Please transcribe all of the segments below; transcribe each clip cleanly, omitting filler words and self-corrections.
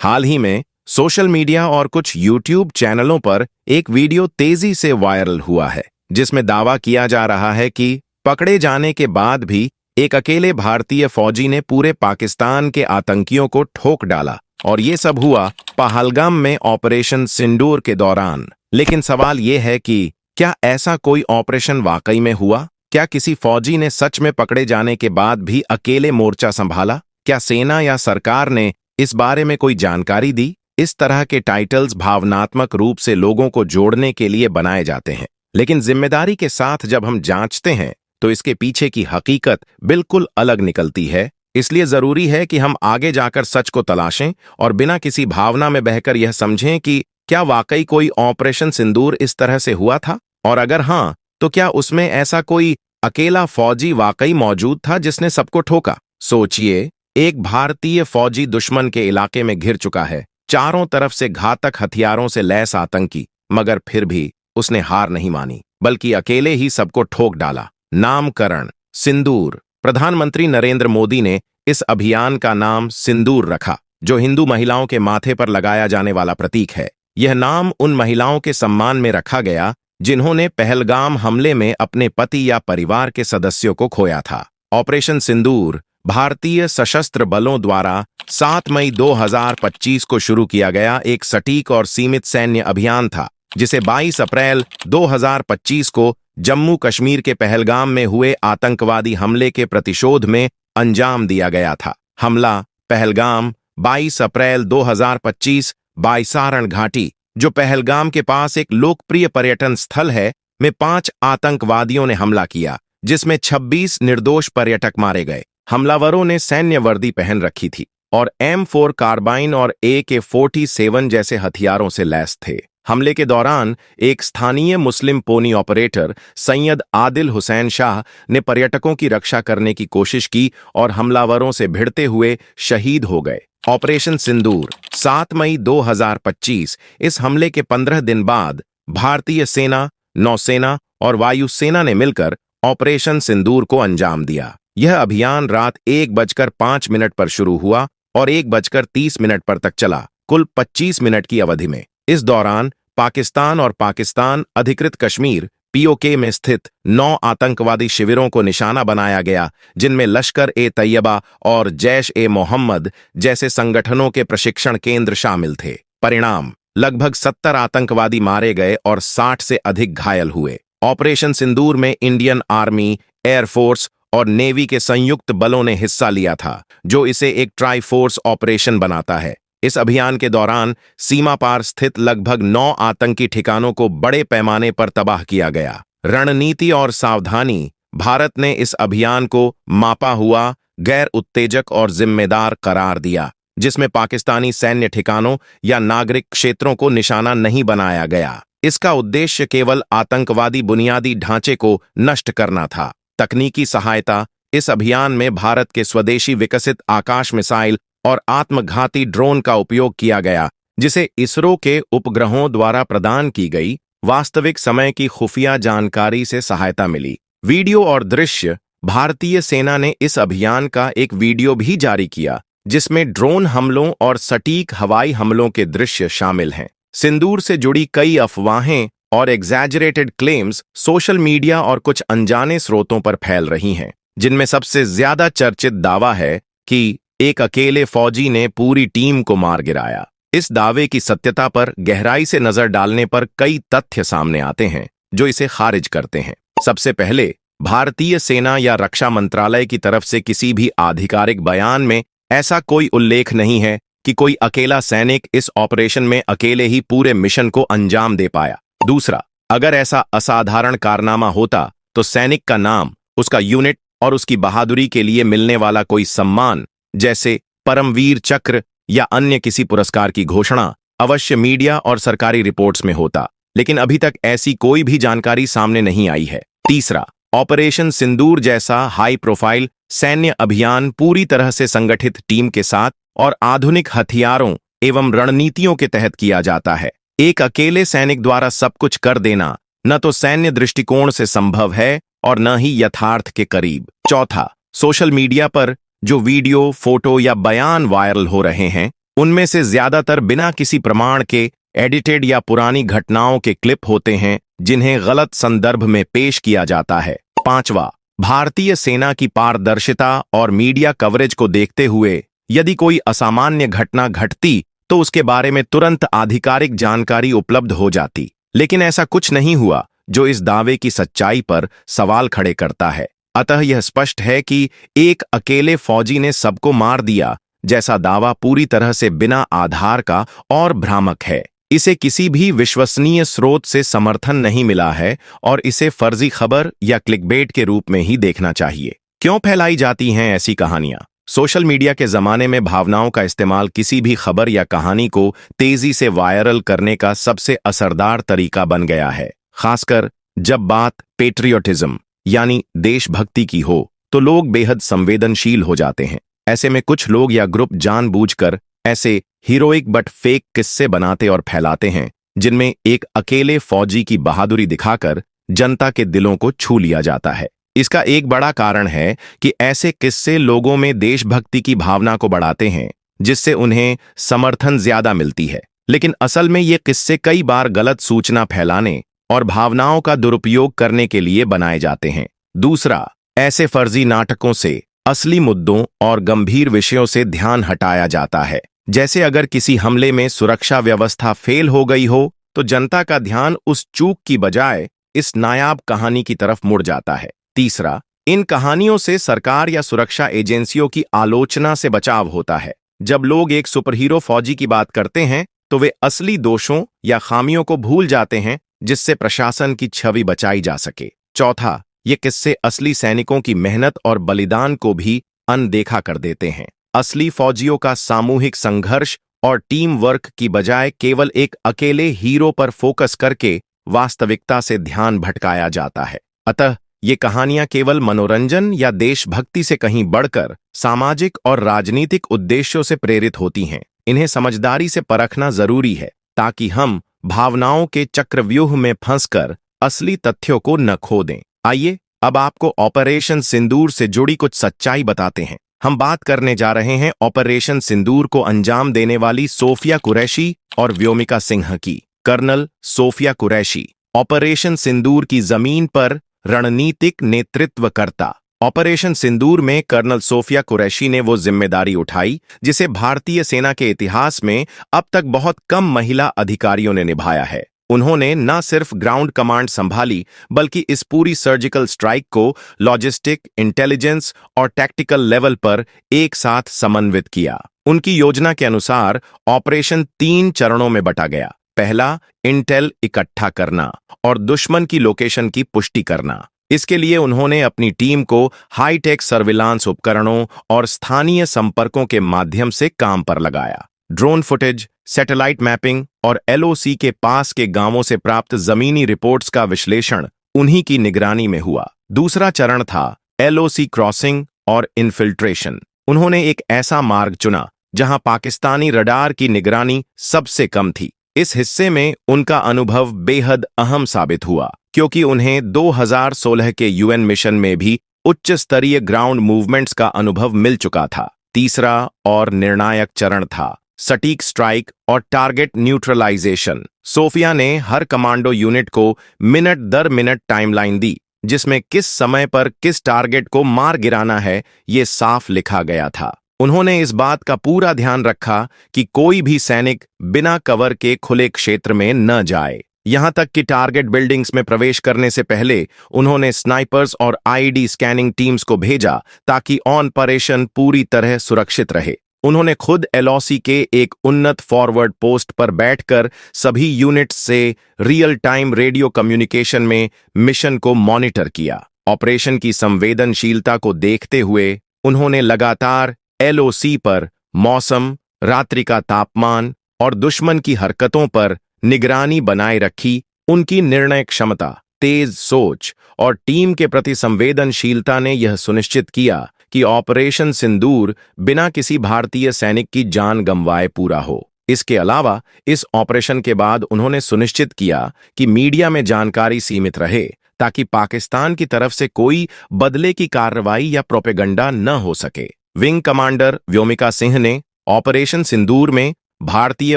हाल ही में social media और कुछ यूट्यूब चैनलों पर एक वीडियो तेजी से वायरल हुआ है, जिसमें दावा किया जा रहा है कि पकड़े जाने के बाद भी एक अकेले भारतीय फौजी ने पूरे पाकिस्तान के आतंकियों को ठोक डाला और ये सब हुआ पहलगाम में ऑपरेशन सिंदूर के दौरान। लेकिन सवाल ये है कि क्या ऐसा कोई ऑपरेशन वाकई में हुआ? क्या किसी फौजी ने सच में पकड़े जाने के बाद भी अकेले मोर्चा संभाला? क्या सेना या सरकार ने इस बारे में कोई जानकारी दी? इस तरह के टाइटल्स भावनात्मक रूप से लोगों को जोड़ने के लिए बनाए जाते हैं, लेकिन जिम्मेदारी के साथ जब हम जांचते हैं तो इसके पीछे की हकीकत बिल्कुल अलग निकलती है। इसलिए जरूरी है कि हम आगे जाकर सच को तलाशें और बिना किसी भावना में बहकर यह समझें कि क्या वाकई कोई ऑपरेशन सिंदूर इस तरह से हुआ था, और अगर हाँ, तो क्या उसमें ऐसा कोई अकेला फौजी वाकई मौजूद था जिसने सबको ठोका? सोचिए, एक भारतीय फौजी दुश्मन के इलाके में घिर चुका है, चारों तरफ से घातक हथियारों से लैस आतंकी, मगर फिर भी उसने हार नहीं मानी, बल्कि अकेले ही सबको ठोक डाला। नामकरण सिंदूर। प्रधानमंत्री नरेंद्र मोदी ने इस अभियान का नाम सिंदूर रखा, जो हिंदू महिलाओं के माथे पर लगाया जाने वाला प्रतीक है। यह नाम उन महिलाओं के सम्मान में रखा गया जिन्होंने पहलगाम हमले में अपने पति या परिवार के सदस्यों को खोया था। ऑपरेशन सिंदूर भारतीय सशस्त्र बलों द्वारा 7 मई 2025 को शुरू किया गया एक सटीक और सीमित सैन्य अभियान था, जिसे 22 अप्रैल 2025 को जम्मू कश्मीर के पहलगाम में हुए आतंकवादी हमले के प्रतिशोध में अंजाम दिया गया था। हमला पहलगाम 22 अप्रैल 2025 बाईसारण घाटी, जो पहलगाम के पास एक लोकप्रिय पर्यटन स्थल है, में 5 आतंकवादियों ने हमला किया, जिसमें 26 निर्दोष पर्यटक मारे गए। हमलावरों ने सैन्य वर्दी पहन रखी थी और M4 कार्बाइन और AK-47 जैसे हथियारों से लैस थे। हमले के दौरान एक स्थानीय मुस्लिम पोनी ऑपरेटर सैयद आदिल हुसैन शाह ने पर्यटकों की रक्षा करने की कोशिश की और हमलावरों से भिड़ते हुए शहीद हो गए। ऑपरेशन सिंदूर 7 मई 2025। इस हमले के 15 दिन बाद भारतीय सेना, नौसेना और वायुसेना ने मिलकर ऑपरेशन सिंदूर को अंजाम दिया। यह अभियान रात 1:05 पर शुरू हुआ और 1:30 पर तक चला, कुल 25 मिनट की अवधि में। इस दौरान पाकिस्तान और पाकिस्तान अधिकृत कश्मीर POK में स्थित 9 आतंकवादी शिविरों को निशाना बनाया गया, जिनमें लश्कर-ए-तैयबा और जैश-ए-मोहम्मद जैसे संगठनों के प्रशिक्षण केंद्र शामिल थे। परिणाम: लगभग 70 आतंकवादी मारे गए और 60 से अधिक घायल हुए। ऑपरेशन सिंदूर में इंडियन आर्मी, एयरफोर्स और नेवी के संयुक्त बलों ने हिस्सा लिया था, जो इसे एक ट्राई फोर्स ऑपरेशन बनाता है। इस अभियान के दौरान सीमा पार स्थित लगभग 9 आतंकी ठिकानों को बड़े पैमाने पर तबाह किया गया। रणनीति और सावधानी: भारत ने इस अभियान को मापा हुआ, गैर उत्तेजक और जिम्मेदार करार दिया, जिसमें पाकिस्तानी सैन्य ठिकानों या नागरिक क्षेत्रों को निशाना नहीं बनाया गया। इसका उद्देश्य केवल आतंकवादी बुनियादी ढांचे को नष्ट करना था। तकनीकी सहायता: इस अभियान में भारत के स्वदेशी विकसित आकाश मिसाइल और आत्मघाती ड्रोन का उपयोग किया गया, जिसे इसरो के उपग्रहों द्वारा प्रदान की गई वास्तविक समय की खुफिया जानकारी से सहायता मिली। वीडियो और दृश्य: भारतीय सेना ने इस अभियान का एक वीडियो भी जारी किया, जिसमें ड्रोन हमलों और सटीक हवाई हमलों के दृश्य शामिल हैं। सिंदूर से जुड़ी कई अफवाहें और एग्जैजरेटेड क्लेम्स सोशल मीडिया और कुछ अनजाने स्रोतों पर फैल रही हैं, जिनमें सबसे ज्यादा चर्चित दावा है कि एक अकेले फौजी ने पूरी टीम को मार गिराया। इस दावे की सत्यता पर गहराई से नजर डालने पर कई तथ्य सामने आते हैं जो इसे खारिज करते हैं। सबसे पहले, भारतीय सेना या रक्षा मंत्रालय की तरफ से किसी भी आधिकारिक बयान में ऐसा कोई उल्लेख नहीं है कि कोई अकेला सैनिक इस ऑपरेशन में अकेले ही पूरे मिशन को अंजाम दे पाया। दूसरा, अगर ऐसा असाधारण कारनामा होता तो सैनिक का नाम, उसका यूनिट और उसकी बहादुरी के लिए मिलने वाला कोई सम्मान, जैसे परमवीर चक्र या अन्य किसी पुरस्कार की घोषणा अवश्य मीडिया और सरकारी रिपोर्ट्स में होता, लेकिन अभी तक ऐसी कोई भी जानकारी सामने नहीं आई है। तीसरा, ऑपरेशन सिंदूर जैसा हाई प्रोफाइल सैन्य अभियान पूरी तरह से संगठित टीम के साथ और आधुनिक हथियारों एवं रणनीतियों के तहत किया जाता है। एक अकेले सैनिक द्वारा सब कुछ कर देना न तो सैन्य दृष्टिकोण से संभव है और न ही यथार्थ के करीब। चौथा, सोशल मीडिया पर जो वीडियो, फोटो या बयान वायरल हो रहे हैं, उनमें से ज्यादातर बिना किसी प्रमाण के एडिटेड या पुरानी घटनाओं के क्लिप होते हैं जिन्हें गलत संदर्भ में पेश किया जाता है। पांचवा, भारतीय सेना की पारदर्शिता और मीडिया कवरेज को देखते हुए यदि कोई असामान्य घटना घटती तो उसके बारे में तुरंत आधिकारिक जानकारी उपलब्ध हो जाती, लेकिन ऐसा कुछ नहीं हुआ जो इस दावे की सच्चाई पर सवाल खड़े करता है। अतः यह स्पष्ट है कि एक अकेले फौजी ने सबको मार दिया जैसा दावा पूरी तरह से बिना आधार का और भ्रामक है। इसे किसी भी विश्वसनीय स्रोत से समर्थन नहीं मिला है और इसे फर्जी खबर या क्लिकबेट के रूप में ही देखना चाहिए। क्यों फैलाई जाती हैं ऐसी कहानियां? सोशल मीडिया के जमाने में भावनाओं का इस्तेमाल किसी भी खबर या कहानी को तेजी से वायरल करने का सबसे असरदार तरीका बन गया है। खासकर जब बात पेट्रियोटिज्म यानी देशभक्ति की हो तो लोग बेहद संवेदनशील हो जाते हैं। ऐसे में कुछ लोग या ग्रुप जानबूझकर ऐसे हीरोइक बट फेक किस्से बनाते और फैलाते हैं जिनमें एक अकेले फौजी की बहादुरी दिखाकर जनता के दिलों को छू लिया जाता है। इसका एक बड़ा कारण है कि ऐसे किस्से लोगों में देशभक्ति की भावना को बढ़ाते हैं, जिससे उन्हें समर्थन ज्यादा मिलती है। लेकिन असल में ये किस्से कई बार गलत सूचना फैलाने और भावनाओं का दुरुपयोग करने के लिए बनाए जाते हैं। दूसरा, ऐसे फर्जी नाटकों से असली मुद्दों और गंभीर विषयों से ध्यान हटाया जाता है। जैसे अगर किसी हमले में सुरक्षा व्यवस्था फेल हो गई हो तो जनता का ध्यान उस चूक की बजाय इस नायाब कहानी की तरफ मुड़ जाता है। तीसरा, इन कहानियों से सरकार या सुरक्षा एजेंसियों की आलोचना से बचाव होता है। जब लोग एक सुपरहीरो फौजी की बात करते हैं तो वे असली दोषों या खामियों को भूल जाते हैं, जिससे प्रशासन की छवि बचाई जा सके। चौथा, ये किस्से असली सैनिकों की मेहनत और बलिदान को भी अनदेखा कर देते हैं। असली फौजियों का सामूहिक संघर्ष और टीम वर्क की बजाय केवल एक अकेले हीरो पर फोकस करके वास्तविकता से ध्यान भटकाया जाता है। अतः ये कहानियां केवल मनोरंजन या देशभक्ति से कहीं बढ़कर सामाजिक और राजनीतिक उद्देश्यों से प्रेरित होती हैं। इन्हें समझदारी से परखना जरूरी है ताकि हम भावनाओं के चक्रव्यूह में फंसकर असली तथ्यों को न खो दें। आइए अब आपको ऑपरेशन सिंदूर से जुड़ी कुछ सच्चाई बताते हैं। हम बात करने जा रहे हैं ऑपरेशन सिंदूर को अंजाम देने वाली सोफिया कुरैशी और व्योमिका सिंह की। कर्नल सोफिया कुरैशी, ऑपरेशन सिंदूर की जमीन पर रणनीतिक नेतृत्वकर्ता। ऑपरेशन सिंदूर में कर्नल सोफिया कुरैशी ने वो जिम्मेदारी उठाई जिसे भारतीय सेना के इतिहास में अब तक बहुत कम महिला अधिकारियों ने निभाया है। उन्होंने न सिर्फ ग्राउंड कमांड संभाली बल्कि इस पूरी सर्जिकल स्ट्राइक को लॉजिस्टिक, इंटेलिजेंस और टैक्टिकल लेवल पर एक साथ समन्वित किया। उनकी योजना के अनुसार ऑपरेशन 3 चरणों में बटा गया। पहला, इंटेल इकट्ठा करना और दुश्मन की लोकेशन की पुष्टि करना। इसके लिए उन्होंने अपनी टीम को हाईटेक सर्विलांस उपकरणों और स्थानीय संपर्कों के माध्यम से काम पर लगाया। ड्रोन फुटेज, सैटेलाइट मैपिंग और एलओसी के पास के गांवों से प्राप्त जमीनी रिपोर्ट्स का विश्लेषण उन्हीं की निगरानी में हुआ। दूसरा चरण था एलओसी क्रॉसिंग और इन्फिल्ट्रेशन। उन्होंने एक ऐसा मार्ग चुना जहां पाकिस्तानी रडार की निगरानी सबसे कम थी। इस हिस्से में उनका अनुभव बेहद अहम साबित हुआ क्योंकि उन्हें 2016 के यूएन मिशन में भी उच्च स्तरीय ग्राउंड मूवमेंट्स का अनुभव मिल चुका था। तीसरा और निर्णायक चरण था सटीक स्ट्राइक और टारगेट न्यूट्रलाइजेशन। सोफिया ने हर कमांडो यूनिट को मिनट दर मिनट टाइमलाइन दी जिसमें किस समय पर किस टारगेट को मार गिराना है ये साफ लिखा गया था। उन्होंने इस बात का पूरा ध्यान रखा कि कोई भी सैनिक बिना कवर के खुले क्षेत्र में न जाए। यहां तक कि टारगेट बिल्डिंग्स में प्रवेश करने से पहले उन्होंने स्नाइपर्स और आईडी स्कैनिंग टीम्स को भेजा ताकि ऑपरेशन पूरी तरह सुरक्षित रहे। उन्होंने खुद एलओसी के एक उन्नत फॉरवर्ड पोस्ट पर बैठकर सभी यूनिट्स से रियल टाइम रेडियो कम्युनिकेशन में मिशन को मॉनिटर किया। ऑपरेशन की संवेदनशीलता को देखते हुए उन्होंने लगातार एलओसी पर मौसम, रात्रि का तापमान और दुश्मन की हरकतों पर निगरानी बनाए रखी। उनकी निर्णय क्षमता, तेज सोच और टीम के प्रति संवेदनशीलता ने यह सुनिश्चित किया कि ऑपरेशन सिंदूर बिना किसी भारतीय सैनिक की जान गंवाए पूरा हो। इसके अलावा इस ऑपरेशन के बाद उन्होंने सुनिश्चित किया कि मीडिया में जानकारी सीमित रहे ताकि पाकिस्तान की तरफ से कोई बदले की कार्रवाई या प्रोपेगंडा न हो सके। विंग कमांडर व्योमिका सिंह ने ऑपरेशन सिंदूर में भारतीय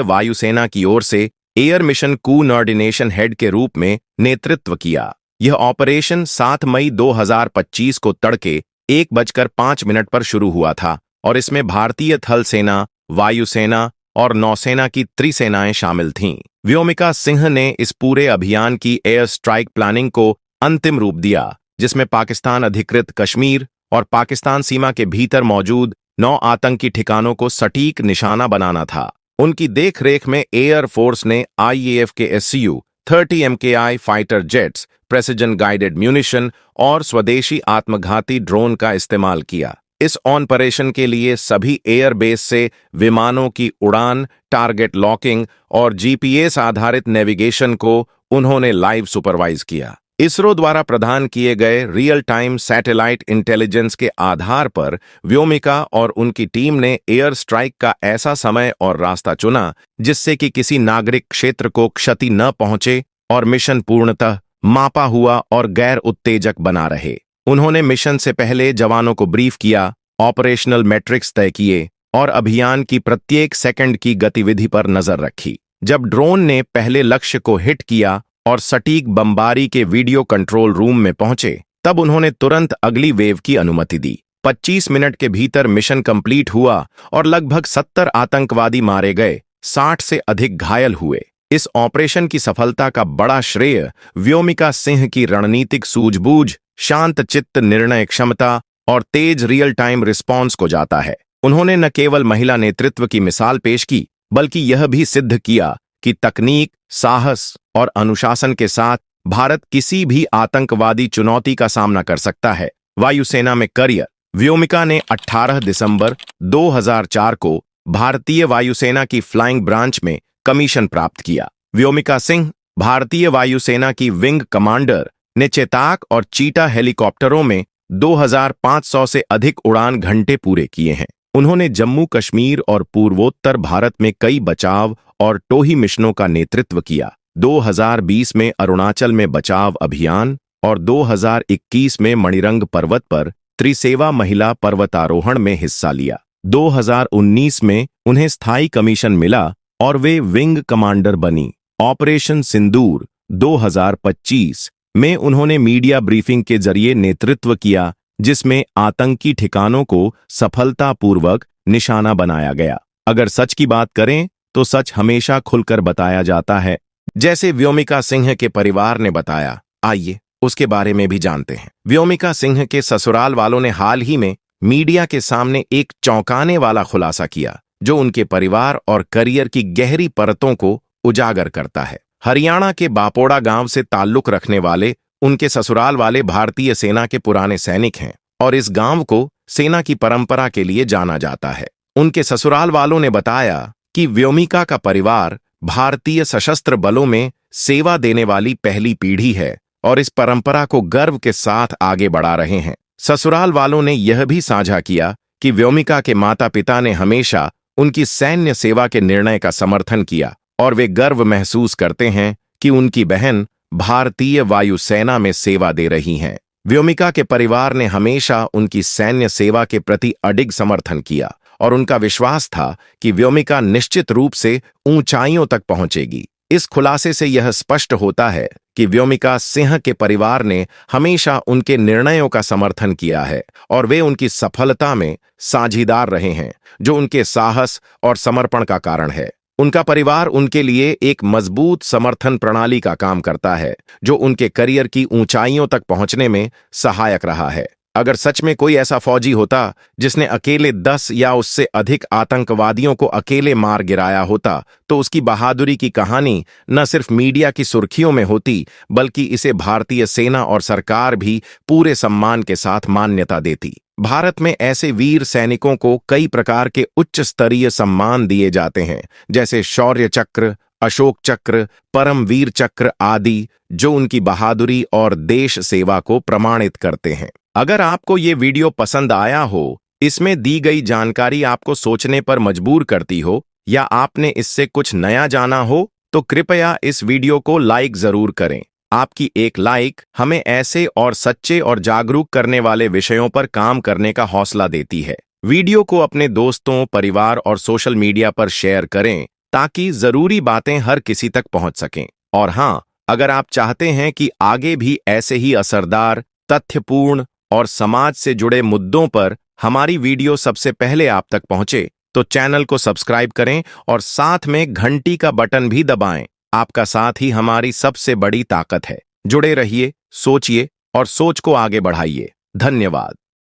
वायुसेना की ओर से एयर मिशन कोऑर्डिनेशन हेड के रूप में नेतृत्व किया। यह ऑपरेशन 7 मई 2025 को तड़के 1:05 पर शुरू हुआ था और इसमें भारतीय थल सेना, वायुसेना और नौसेना की त्रिसेनाएं शामिल थीं। व्योमिका सिंह ने इस पूरे अभियान की एयर स्ट्राइक प्लानिंग को अंतिम रूप दिया, जिसमें पाकिस्तान अधिकृत कश्मीर और पाकिस्तान सीमा के भीतर मौजूद 9 आतंकी ठिकानों को सटीक निशाना बनाना था। उनकी देखरेख में एयर फोर्स ने IAF के Su-30 MKI fighter jets, precision guided munition और स्वदेशी आत्मघाती ड्रोन का इस्तेमाल किया। इस ऑपरेशन के लिए सभी एयरबेस से विमानों की उड़ान, टारगेट लॉकिंग और GPS आधारित नेविगेशन को उन्होंने लाइव सुपरवाइज किया। इसरो द्वारा प्रदान किए गए रियल टाइम सैटेलाइट इंटेलिजेंस के आधार पर व्योमिका और उनकी टीम ने एयर स्ट्राइक का ऐसा समय और रास्ता चुना जिससे कि किसी नागरिक क्षेत्र को क्षति न पहुंचे और मिशन पूर्णतः मापा हुआ और गैर उत्तेजक बना रहे। उन्होंने मिशन से पहले जवानों को ब्रीफ किया, ऑपरेशनल मैट्रिक्स तय किए और अभियान की प्रत्येक सेकंड की गतिविधि पर नजर रखी। जब ड्रोन ने पहले लक्ष्य को हिट किया और सटीक बमबारी के वीडियो कंट्रोल रूम में पहुंचे, तब उन्होंने तुरंत अगली वेव की अनुमति दी। 25 मिनट के भीतर मिशन कंप्लीट हुआ और लगभग 70 आतंकवादी मारे गए, 60 से अधिक घायल हुए। इस ऑपरेशन की सफलता का बड़ा श्रेय व्योमिका सिंह की रणनीतिक सूझबूझ, शांत चित्त निर्णय क्षमता और तेज रियल टाइम रिस्पॉन्स को जाता है। उन्होंने न केवल महिला नेतृत्व की मिसाल पेश की, बल्कि यह भी सिद्ध किया कि तकनीक, साहस और अनुशासन के साथ भारत किसी भी आतंकवादी चुनौती का सामना कर सकता है। वायुसेना में करियर। व्योमिका ने 18 दिसंबर 2004 को भारतीय वायुसेना की फ्लाइंग ब्रांच में कमीशन प्राप्त किया। व्योमिका सिंह भारतीय वायुसेना की विंग कमांडर ने चेताक और चीता हेलीकॉप्टरों में 2500 से अधिक उड़ान घंटे पूरे किए हैं। उन्होंने जम्मू कश्मीर और पूर्वोत्तर भारत में कई बचाव और टोही मिशनों का नेतृत्व किया। 2020 में अरुणाचल में बचाव अभियान और 2021 में मणिरंग पर्वत पर त्रिसेवा महिला पर्वतारोहण में हिस्सा लिया। 2019 में उन्हें स्थायी कमीशन मिला और वे विंग कमांडर बनी। ऑपरेशन सिंदूर 2025 में उन्होंने मीडिया ब्रीफिंग के जरिए नेतृत्व किया, जिसमें आतंकी ठिकानों को सफलतापूर्वक निशाना बनाया गया। अगर सच की बात करें तो सच हमेशा खुलकर बताया जाता है, जैसे व्योमिका सिंह के परिवार ने बताया। आइए उसके बारे में भी जानते हैं। व्योमिका सिंह के ससुराल वालों ने हाल ही में मीडिया के सामने एक चौंकाने वाला खुलासा किया, जो उनके परिवार और करियर की गहरी परतों को उजागर करता है। हरियाणा के बापोड़ा गांव से ताल्लुक रखने वाले उनके ससुराल वाले भारतीय सेना के पुराने सैनिक हैं और इस गांव को सेना की परंपरा के लिए जाना जाता है। उनके ससुराल वालों ने बताया कि व्योमिका का परिवार भारतीय सशस्त्र बलों में सेवा देने वाली पहली पीढ़ी है और इस परंपरा को गर्व के साथ आगे बढ़ा रहे हैं। ससुराल वालों ने यह भी साझा किया कि व्योमिका के माता पिता ने हमेशा उनकी सैन्य सेवा के निर्णय का समर्थन किया और वे गर्व महसूस करते हैं कि उनकी बहन भारतीय वायुसेना में सेवा दे रही हैं। व्योमिका के परिवार ने हमेशा उनकी सैन्य सेवा के प्रति अडिग समर्थन किया और उनका विश्वास था कि व्योमिका निश्चित रूप से ऊंचाइयों तक पहुंचेगी। इस खुलासे से यह स्पष्ट होता है कि व्योमिका सिंह के परिवार ने हमेशा उनके निर्णयों का समर्थन किया है और वे उनकी सफलता में साझीदार रहे हैं, जो उनके साहस और समर्पण का कारण है। उनका परिवार उनके लिए एक मजबूत समर्थन प्रणाली का काम करता है, जो उनके करियर की ऊंचाइयों तक पहुंचने में सहायक रहा है। अगर सच में कोई ऐसा फौजी होता जिसने अकेले 10 या उससे अधिक आतंकवादियों को अकेले मार गिराया होता, तो उसकी बहादुरी की कहानी न सिर्फ मीडिया की सुर्खियों में होती, बल्कि इसे भारतीय सेना और सरकार भी पूरे सम्मान के साथ मान्यता देती। भारत में ऐसे वीर सैनिकों को कई प्रकार के उच्च स्तरीय सम्मान दिए जाते हैं, जैसे शौर्य चक्र, अशोक चक्र, परमवीर चक्र आदि, जो उनकी बहादुरी और देश सेवा को प्रमाणित करते हैं। अगर आपको ये वीडियो पसंद आया हो, इसमें दी गई जानकारी आपको सोचने पर मजबूर करती हो या आपने इससे कुछ नया जाना हो, तो कृपया इस वीडियो को लाइक जरूर करें। आपकी एक लाइक हमें ऐसे और सच्चे और जागरूक करने वाले विषयों पर काम करने का हौसला देती है। वीडियो को अपने दोस्तों, परिवार और सोशल मीडिया पर शेयर करें ताकि जरूरी बातें हर किसी तक पहुंच सकें। और हाँ, अगर आप चाहते हैं कि आगे भी ऐसे ही असरदार, तथ्यपूर्ण और समाज से जुड़े मुद्दों पर हमारी वीडियो सबसे पहले आप तक पहुंचे, तो चैनल को सब्सक्राइब करें और साथ में घंटी का बटन भी दबाएं। आपका साथ ही हमारी सबसे बड़ी ताकत है। जुड़े रहिए, सोचिए और सोच को आगे बढ़ाइए। धन्यवाद।